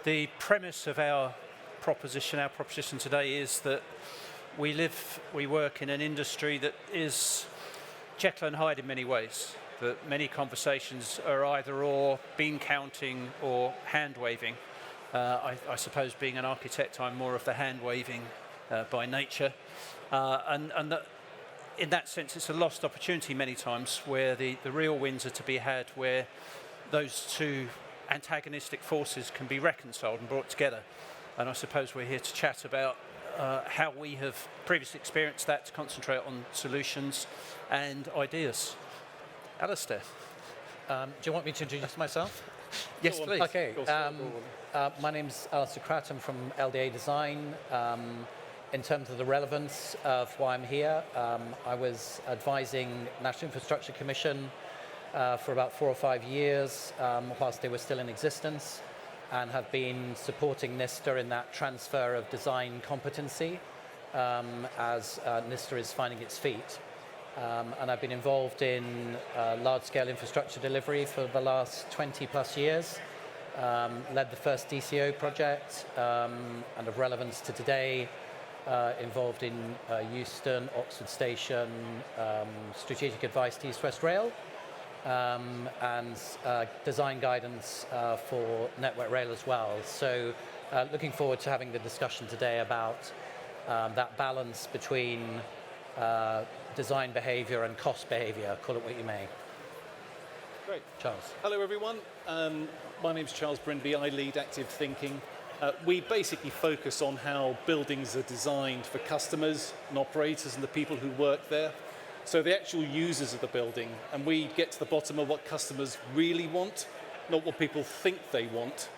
The premise of our proposition today is that we work in an industry that is Jekyll and Hyde in many ways. That many conversations are either or, bean counting or hand waving. I suppose being an architect, I'm more of the hand waving by nature. And that in that sense, it's a lost opportunity many times where the real wins are to be had, where those two antagonistic forces can be reconciled and brought together. And I suppose we're here to chat about how we have previously experienced that, to concentrate on solutions and ideas. Alistair. Do you want me to introduce myself? Yes, please. Okay. My name's Alistair Kratt. I'm from LDA Design. In terms of the relevance of why I'm here, I was advising National Infrastructure Commission for about 4 or 5 years whilst they were still in existence, and have been supporting NISTA in that transfer of design competency as NISTA is finding its feet. And I've been involved in large-scale infrastructure delivery for the last 20 plus years, led the first DCO project, and of relevance to today, involved in Euston, Oxford Station, strategic advice to East West Rail, and design guidance for Network Rail as well. So looking forward to having the discussion today about that balance between design behavior and cost behavior, call it what you may. Great. Charles. Hello, everyone. My name's Charles Brindby. I lead Active Thinking. We basically focus on how buildings are designed for customers and operators and the people who work there. So the actual users of the building, and we get to the bottom of what customers really want, not what people think they want.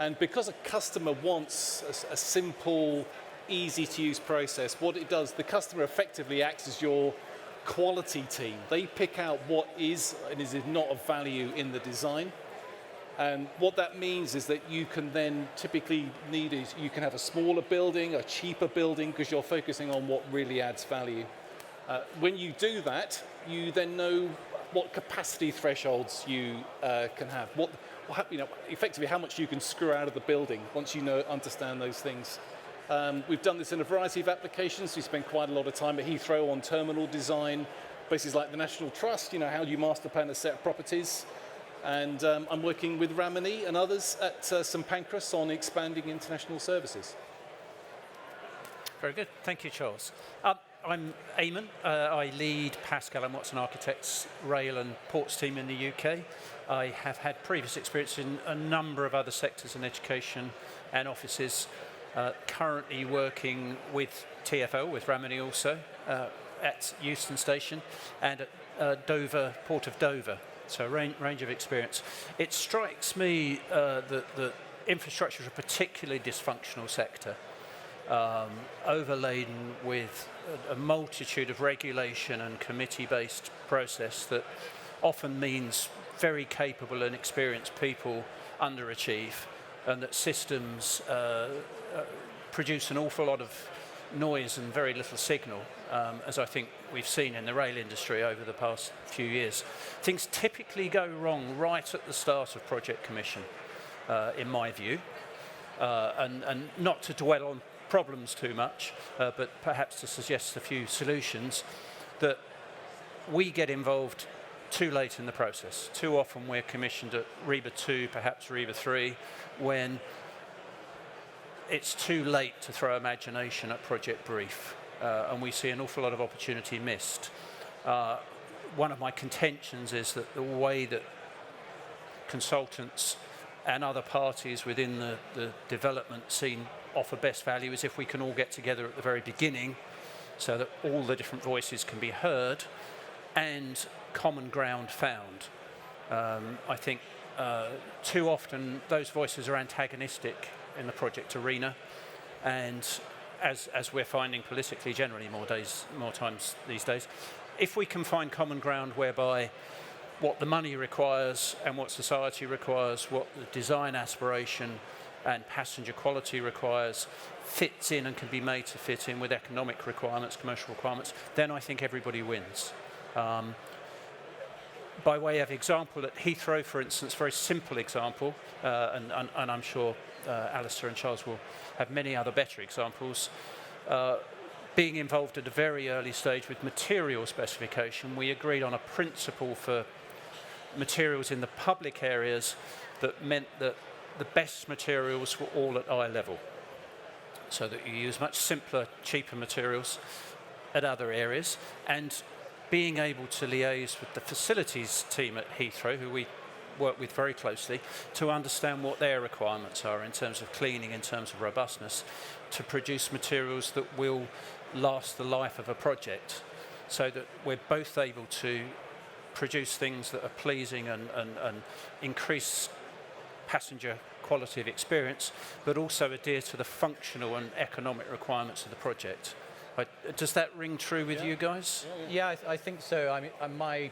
And because a customer wants a simple, easy-to-use process, what it does, the customer effectively acts as your quality team. They pick out what is and is not of value in the design. And what that means is that you can then typically you can have a smaller building, a cheaper building, because you're focusing on what really adds value. When you do that, you then know what capacity thresholds you can have. Effectively how much you can screw out of the building once you understand those things. We've done this in a variety of applications. We spent quite a lot of time at Heathrow on terminal design, places like the National Trust, how do you master plan a set of properties? And I'm working with Ramani and others at St Pancras on expanding international services. Very good. Thank you, Charles. I'm Eamon. I lead Pascal and Watson Architects Rail and Ports team in the UK. I have had previous experience in a number of other sectors in education and offices. Currently working with TfL, with Ramani also, at Euston Station and at Dover, Port of Dover. So a range of experience. It strikes me that infrastructure is a particularly dysfunctional sector, overladen with a multitude of regulation and committee-based process that often means very capable and experienced people underachieve, and that systems produce an awful lot of noise and very little signal, as I think we've seen in the rail industry over the past few years. Things typically go wrong right at the start of project commission, in my view, and not to dwell on problems too much, but perhaps to suggest a few solutions, that we get involved too late in the process. Too often we're commissioned at REBA 2, perhaps REBA 3, when it's too late to throw imagination at project brief, and we see an awful lot of opportunity missed. One of my contentions is that the way that consultants and other parties within the development scene offer best value is if we can all get together at the very beginning so that all the different voices can be heard and common ground found. I think too often those voices are antagonistic in the project arena, and as we're finding politically generally more times these days, if we can find common ground whereby what the money requires and what society requires, what the design aspiration and passenger quality requires fits in and can be made to fit in with economic requirements, commercial requirements, then I think everybody wins. By way of example, at Heathrow, for instance, very simple example, and I'm sure Alistair and Charles will have many other better examples. Being involved at a very early stage with material specification, we agreed on a principle for materials in the public areas that meant that the best materials were all at eye level, so that you use much simpler, cheaper materials at other areas, and being able to liaise with the facilities team at Heathrow, who we work with very closely, to understand what their requirements are in terms of cleaning, in terms of robustness, to produce materials that will last the life of a project, so that we're both able to produce things that are pleasing and increase passenger quality of experience, but also adhere to the functional and economic requirements of the project. Does that ring true with you guys? Yeah, I think so. I mean, my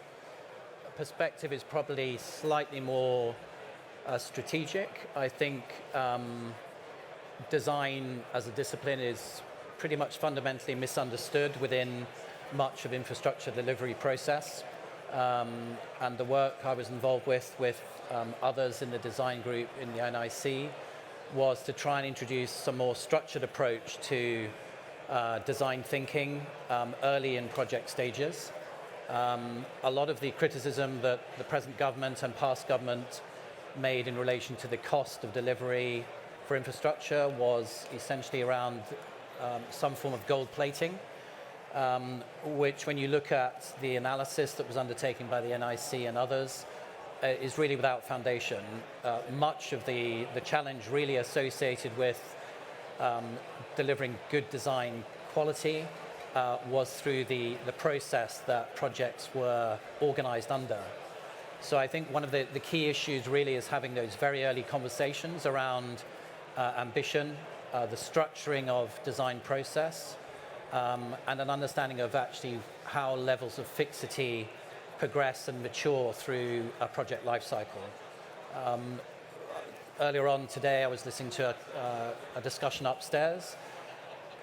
perspective is probably slightly more strategic. I think design as a discipline is pretty much fundamentally misunderstood within much of infrastructure delivery process. And the work I was involved with others in the design group in the NIC was to try and introduce some more structured approach to design thinking early in project stages. A lot of the criticism that the present government and past government made in relation to the cost of delivery for infrastructure was essentially around some form of gold plating, which, when you look at the analysis that was undertaken by the NIC and others, is really without foundation. Much of the challenge really associated with delivering good design quality was through the process that projects were organized under. So I think one of the key issues really is having those very early conversations around ambition, the structuring of design process, and an understanding of actually how levels of fixity progress and mature through a project lifecycle. Earlier on today, I was listening to a discussion upstairs,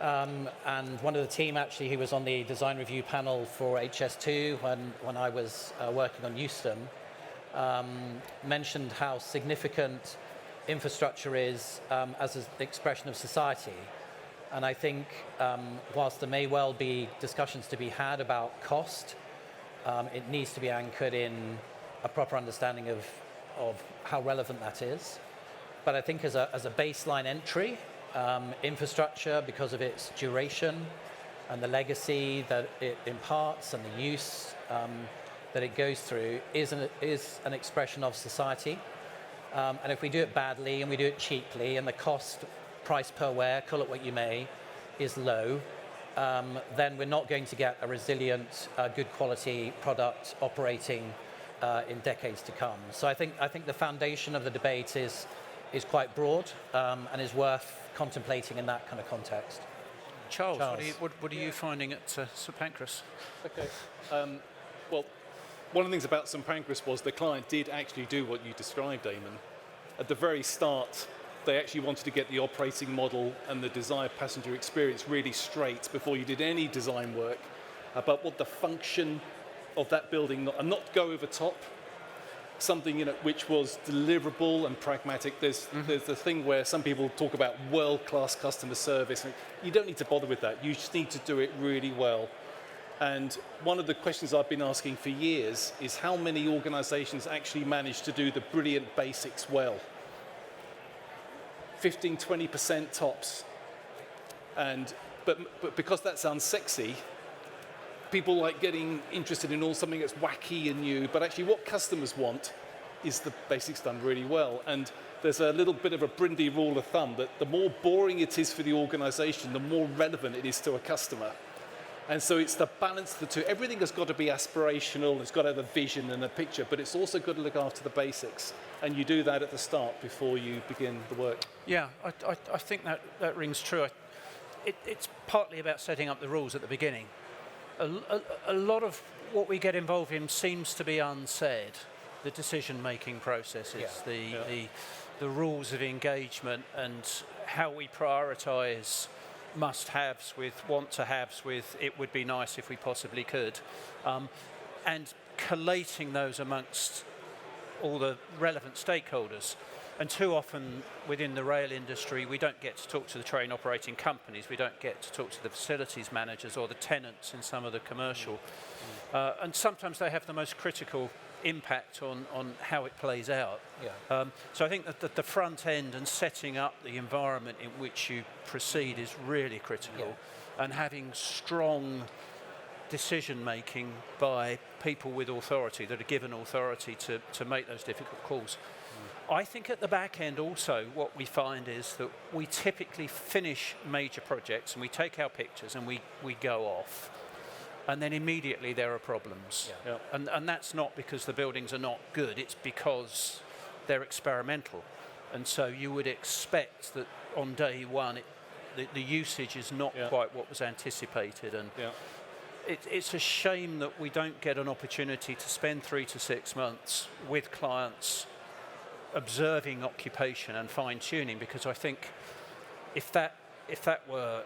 and one of the team actually, who was on the design review panel for HS2 when I was working on Euston, mentioned how significant infrastructure is as an expression of society. And I think whilst there may well be discussions to be had about cost, it needs to be anchored in a proper understanding of how relevant that is. But I think as a baseline entry, infrastructure, because of its duration and the legacy that it imparts and the use that it goes through, is an expression of society. And if we do it badly and we do it cheaply and the cost, price per wear, call it what you may, is low, then we're not going to get a resilient, good quality product operating in decades to come. So I think the foundation of the debate is quite broad and is worth contemplating in that kind of context. Charles. What are you finding at St Pancras? Okay. Well, one of the things about St Pancras was the client did actually do what you described, Eamon. At the very start, they actually wanted to get the operating model and the desired passenger experience really straight before you did any design work about what the function of that building, and not go over top, something which was deliverable and pragmatic. There's the thing where some people talk about world-class customer service. You don't need to bother with that. You just need to do it really well. And one of the questions I've been asking for years is how many organizations actually manage to do the brilliant basics well? 15, 20% tops. But because that sounds sexy, people like getting interested in all something that's wacky and new, but actually what customers want is the basics done really well. And there's a little bit of a Brindy rule of thumb that the more boring it is for the organization, the more relevant it is to a customer. And so it's the balance of the two. Everything has got to be aspirational, it's got to have a vision and a picture, but it's also got to look after the basics. And you do that at the start before you begin the work. Yeah, I think that rings true. It's partly about setting up the rules at the beginning. A lot of what we get involved in seems to be unsaid. The decision-making processes, the rules of engagement, and how we prioritise must-haves with want-to-haves with it would be nice if we possibly could, and collating those amongst all the relevant stakeholders. And too often within the rail industry, we don't get to talk to the train operating companies, we don't get to talk to the facilities managers or the tenants in some of the commercial. And sometimes they have the most critical impact on how it plays out. Yeah. So I think that the front end and setting up the environment in which you proceed is really critical. Yeah. And having strong decision making by people with authority, that are given authority to make those difficult calls. I think at the back end also what we find is that we typically finish major projects and we take our pictures and we go off. And then immediately there are problems. Yeah. And that's not because the buildings are not good, it's because they're experimental. And so you would expect that on day one the usage is not quite what was anticipated. And it's a shame that we don't get an opportunity to spend 3 to 6 months with clients observing occupation and fine-tuning, because I think if that were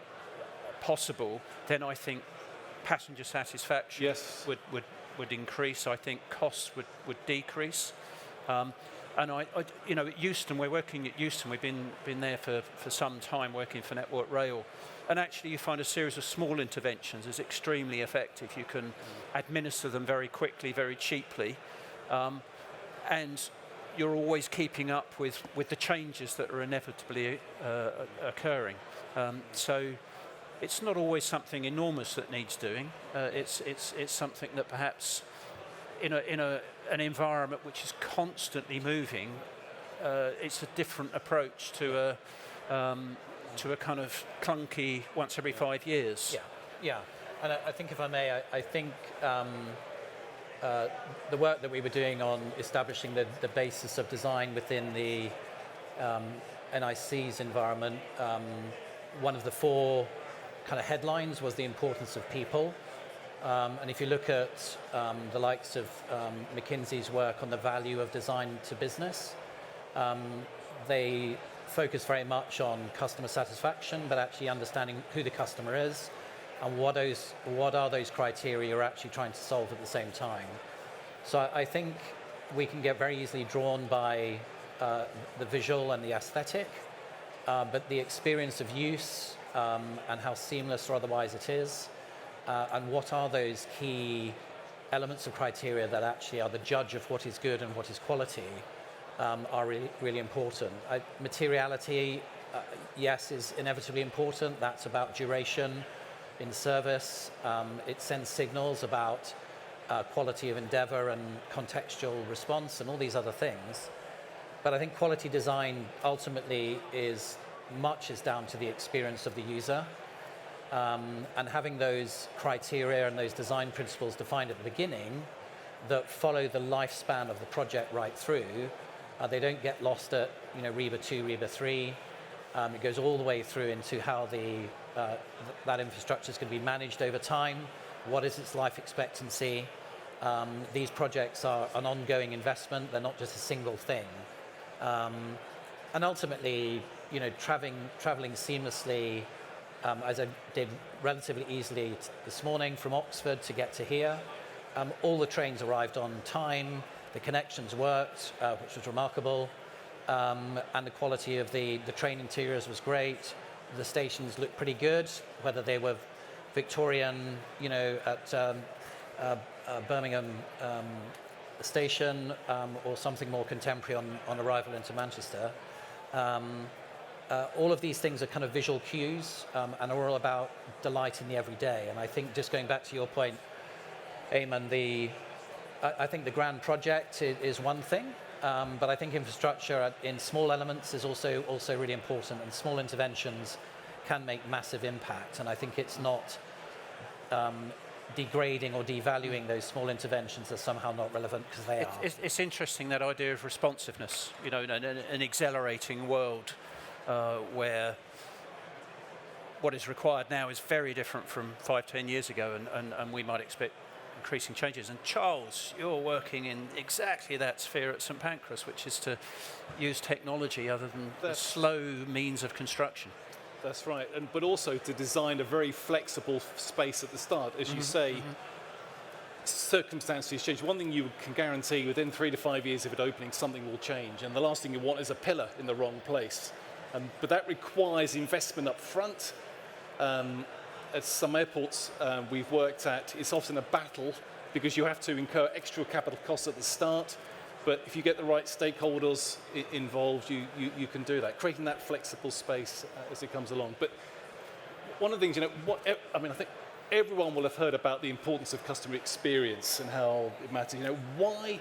possible, then I think passenger satisfaction would increase. I think costs would decrease. And at Euston, we're working at Euston. We've been there for some time working for Network Rail. And actually you find a series of small interventions is extremely effective. You can administer them very quickly, very cheaply. And you're always keeping up with the changes that are inevitably occurring. So it's not always something enormous that needs doing. It's something that perhaps in an environment which is constantly moving, it's a different approach to a kind of clunky once every 5 years. Yeah. And I think, if I may, I think the work that we were doing on establishing the basis of design within the NIC's environment, one of the 4 kind of headlines was the importance of people. And if you look at the likes of McKinsey's work on the value of design to business, they focus very much on customer satisfaction, but actually understanding who the customer is and what are those criteria you're actually trying to solve at the same time. So I think we can get very easily drawn by the visual and the aesthetic, but the experience of use and how seamless or otherwise it is, and what are those key elements of criteria that actually are the judge of what is good and what is quality, are really, really important. Materiality, yes, is inevitably important. That's about duration in service. It sends signals about quality of endeavor and contextual response and all these other things. But I think quality design ultimately is down to the experience of the user. And having those criteria and those design principles defined at the beginning that follow the lifespan of the project right through, they don't get lost at REBA 2, REBA 3. It goes all the way through into how that infrastructure is going to be managed over time. What is its life expectancy? These projects are an ongoing investment. They're not just a single thing. And ultimately, traveling seamlessly, as I did relatively easily this morning from Oxford to get to here. All the trains arrived on time. The connections worked, which was remarkable. And the quality of the train interiors was great. The stations looked pretty good, whether they were Victorian, at Birmingham station, or something more contemporary on arrival into Manchester. All of these things are kind of visual cues, and are all about delight in the everyday. And I think, just going back to your point, Eamon, I think the grand project is one thing, but I think infrastructure in small elements is also really important, and small interventions can make massive impact. And I think it's not degrading or devaluing those small interventions as somehow not relevant, because they are. It's interesting, that idea of responsiveness, in an accelerating world where what is required now is very different from 5-10 years ago, and we might expect increasing changes. And Charles, you're working in exactly that sphere at St Pancras, which is to use technology other than the slow means of construction. That's right, but also to design a very flexible space at the start. As you say, circumstances change. One thing you can guarantee within 3 to 5 years of it opening, something will change. And the last thing you want is a pillar in the wrong place. But that requires investment up front. At some airports we've worked at, it's often a battle because you have to incur extra capital costs at the start. But if you get the right stakeholders involved, you can do that, creating that flexible space as it comes along. But one of the things, I think everyone will have heard about the importance of customer experience and how it matters. Why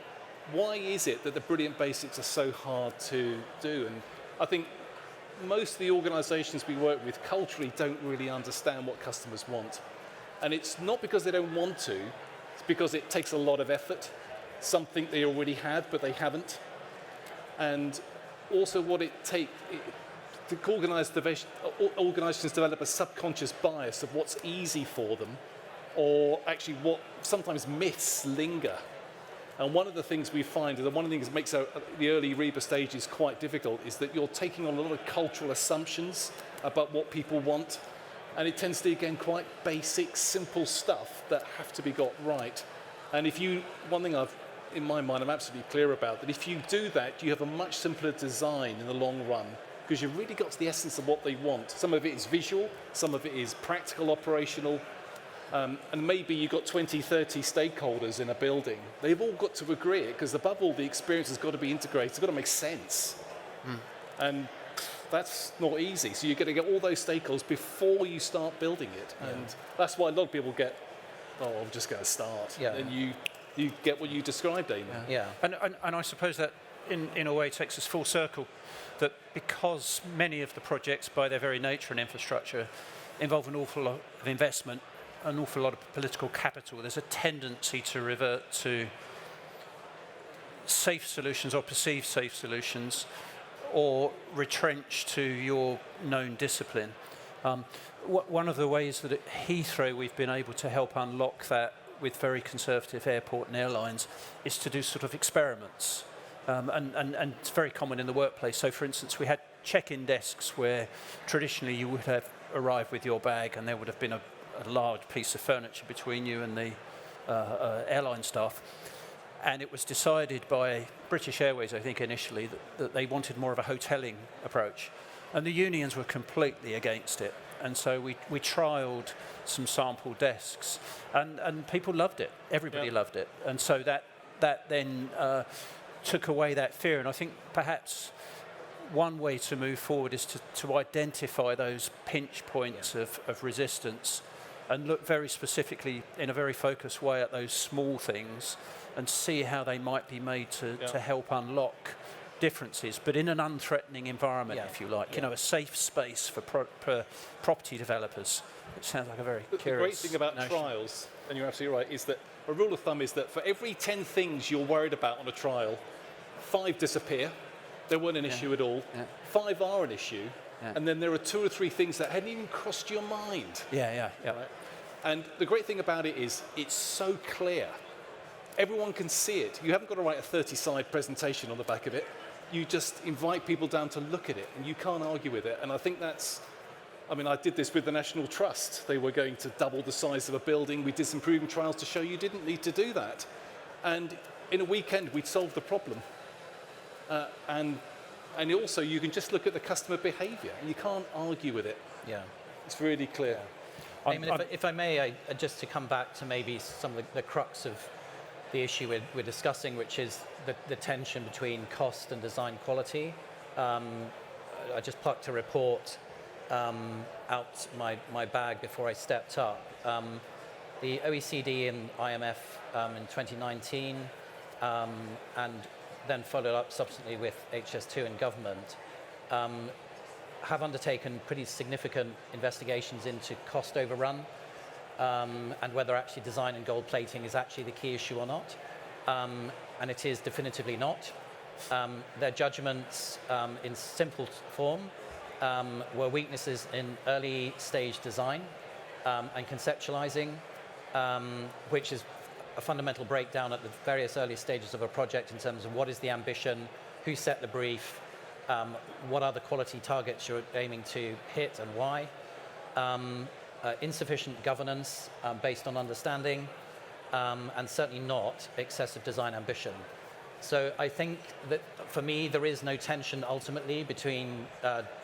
is it that the brilliant basics are so hard to do? And I think most of the organisations we work with culturally don't really understand what customers want. And it's not because they don't want to, it's because it takes a lot of effort. Something they already have, but they haven't. And also what it takes, organisations develop a subconscious bias of what's easy for them, or actually what sometimes myths linger. And one of the things we find, and one of the things that makes the early Reba stages quite difficult, is that you're taking on a lot of cultural assumptions about what people want. And it tends to be, again, quite basic, simple stuff that have to be got right. And one thing in my mind, I'm absolutely clear about, that if you do that, you have a much simpler design in the long run, because you've really got to the essence of what they want. Some of it is visual, some of it is practical, operational, and maybe you've got 20, 30 stakeholders in a building. They've all got to agree, because above all, the experience has got to be integrated, it's got to make sense. And that's not easy. So you're going to get all those stakeholders before you start building it. Yeah. And that's why a lot of people get, I'm just going to start. Yeah. And you get what you described, Damon. Yeah. And I suppose that in a way takes us full circle, that because many of the projects by their very nature and infrastructure involve an awful lot of investment, an awful lot of political capital, there's a tendency to revert to safe solutions or perceived safe solutions, or retrench to your known discipline. One of the ways that at Heathrow we've been able to help unlock that with very conservative airport and airlines is to do sort of experiments. And it's very common in the workplace. So for instance, we had check-in desks where traditionally you would have arrived with your bag and there would have been a large piece of furniture between you and the airline staff. And it was decided by British Airways, I think, initially, that they wanted more of a hotelling approach. And the unions were completely against it. And so we trialled some sample desks, and people loved it. Everybody loved it. And so that then took away that fear. And I think perhaps one way to move forward is to identify those pinch points of resistance and look very specifically in a very focused way at those small things and see how they might be made to help unlock differences, but in an unthreatening environment, if you like. A safe space for property developers. It sounds like a very curious The great thing about notion. trials, and you're absolutely right, is that a rule of thumb is that for every 10 things you're worried about on a trial, 5 disappear. They weren't an issue at all. 5 are an issue. And then there are 2 or 3 things that hadn't even crossed your mind. Right? And the great thing about it is it's so clear. Everyone can see it. You haven't got to write a 30-slide presentation on the back of it. You just invite people down to look at it, and you can't argue with it. And I think I did this with the National Trust. They were going to double the size of a building. We did some proven trials to show you didn't need to do that. And in a weekend, we'd solved the problem. And also, you can just look at the customer behaviour, and you can't argue with it. Yeah. It's really clear. Eamon, if I may, just to come back to maybe some of the crux of the issue we're discussing, which is the tension between cost and design quality. I just plucked a report out my bag before I stepped up. The OECD and IMF in 2019, and then followed up subsequently with HS2 and government, have undertaken pretty significant investigations into cost overrun, and whether actually design and gold plating is actually the key issue or not. And it is definitively not. Their judgments in simple form were weaknesses in early stage design and conceptualizing, which is a fundamental breakdown at the various early stages of a project in terms of what is the ambition, who set the brief, what are the quality targets you're aiming to hit and why. Insufficient governance based on understanding, and certainly not excessive design ambition. So I think that for me, there is no tension ultimately between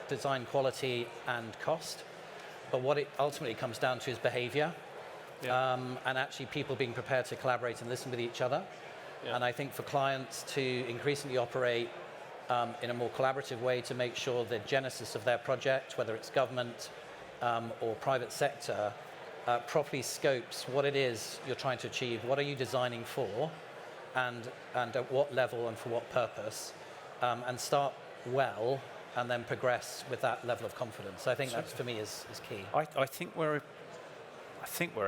design quality and cost, but what it ultimately comes down to is behavior, and actually people being prepared to collaborate and listen with each other. And I think for clients to increasingly operate in a more collaborative way to make sure the genesis of their project, whether it's government or private sector, properly scopes what it is you're trying to achieve, what are you designing for, and at what level and for what purpose, and start well and then progress with that level of confidence. So I think that for me is key. I think we're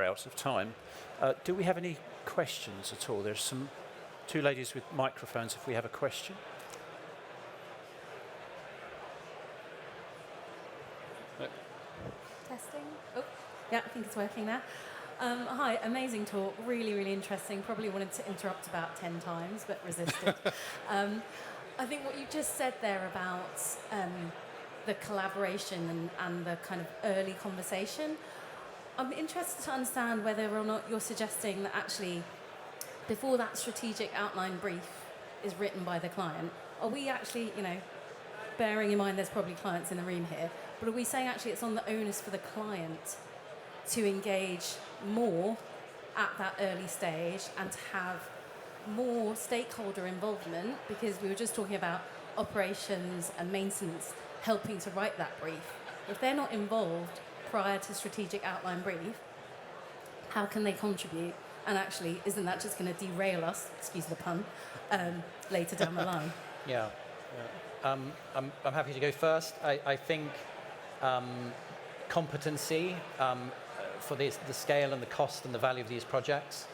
out of time. Do we have any questions at all? There's some two ladies with microphones if we have a question. Testing. Oh, yeah, I think it's working now. Hi, amazing talk, really, really interesting. Probably wanted to interrupt about 10 times, but resisted. I think what you just said there about the collaboration and the kind of early conversation, I'm interested to understand whether or not you're suggesting that actually before that strategic outline brief is written by the client, are we actually, bearing in mind there's probably clients in the room here, but are we saying actually it's on the onus for the client to engage more at that early stage and to have more stakeholder involvement? Because we were just talking about operations and maintenance helping to write that brief. If they're not involved prior to strategic outline brief, how can they contribute? And actually, isn't that just going to derail us, excuse the pun, later down the line? Yeah. I'm happy to go first. I think competency for the scale and the cost and the value of these projects,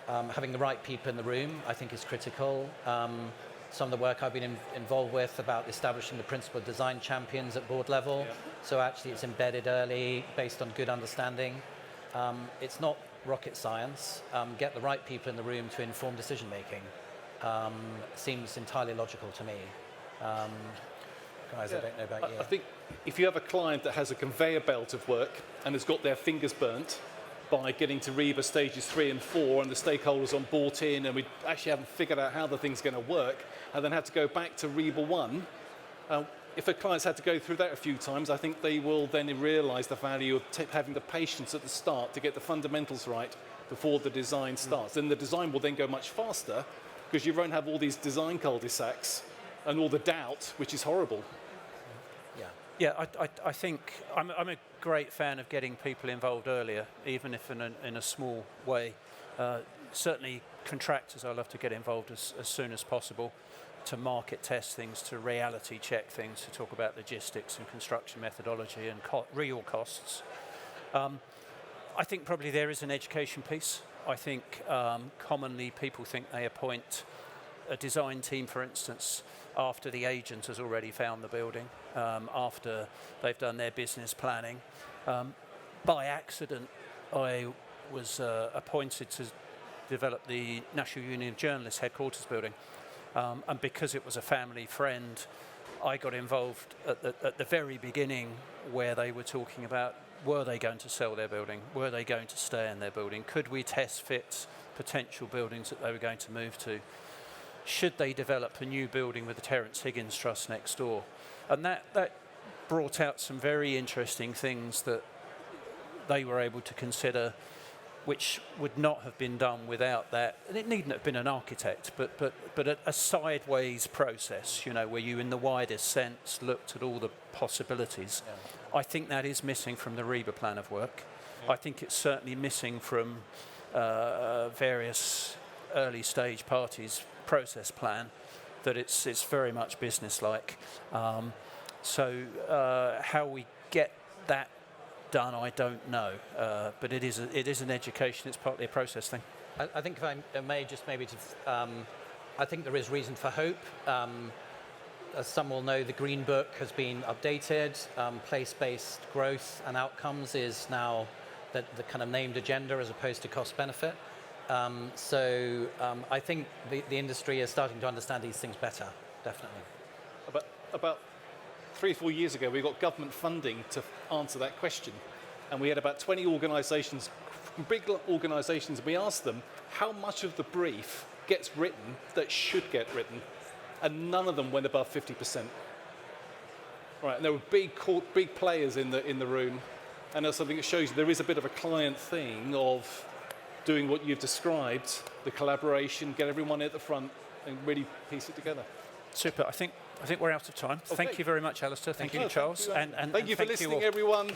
having the right people in the room, I think is critical. Some of the work I've been involved with about establishing the principle of design champions at board level. Yeah. So actually it's embedded early based on good understanding. It's not rocket science. Get the right people in the room to inform decision making. Seems entirely logical to me. Guys, I don't know about you. I think if you have a client that has a conveyor belt of work and has got their fingers burnt by getting to REBA stages 3 and 4 and the stakeholders on bought in and we actually haven't figured out how the thing's going to work and then have to go back to REBA 1, if a client's had to go through that a few times, I think they will then realise the value of having the patience at the start to get the fundamentals right before the design starts. And the design will then go much faster because you won't have all these design cul-de-sacs and all the doubt, which is horrible. Yeah, I think I'm a great fan of getting people involved earlier, even if in a small way. Certainly contractors, I love to get involved as soon as possible to market test things, to reality check things, to talk about logistics and construction methodology and real costs. I think probably there is an education piece. I think commonly people think they appoint a design team, for instance, after the agent has already found the building, after they've done their business planning. By accident, I was appointed to develop the National Union of Journalists headquarters building. And because it was a family friend, I got involved at the very beginning where they were talking about, were they going to sell their building? Were they going to stay in their building? Could we test fit potential buildings that they were going to move to? Should they develop a new building with the Terence Higgins Trust next door? And that brought out some very interesting things that they were able to consider, which would not have been done without that. And it needn't have been an architect, but a sideways process, where you, in the widest sense, looked at all the possibilities. Yeah. I think that is missing from the REBA plan of work. Yeah. I think it's certainly missing from various early stage parties' process plan, that it's very much business-like. So how we get that done, I don't know, but it is an education. It's partly a process thing. I think if I may just maybe I think there is reason for hope. As some will know, the Green Book has been updated. Place-based growth and outcomes is now the kind of named agenda as opposed to cost-benefit. So I think the industry is starting to understand these things better, definitely. About 3 or 4 years ago, we got government funding to answer that question. And we had about 20 organisations big organisations, we ask them how much of the brief gets written that should get written, and none of them went above 50%. Right, and there were big players in the room, and that's something that shows you there is a bit of a client thing of doing what you've described, the collaboration, get everyone at the front, and really piece it together. Super. I think we're out of time. Okay. Thank you very much, Alistair. Thank you, Charles. Thank you for listening, everyone.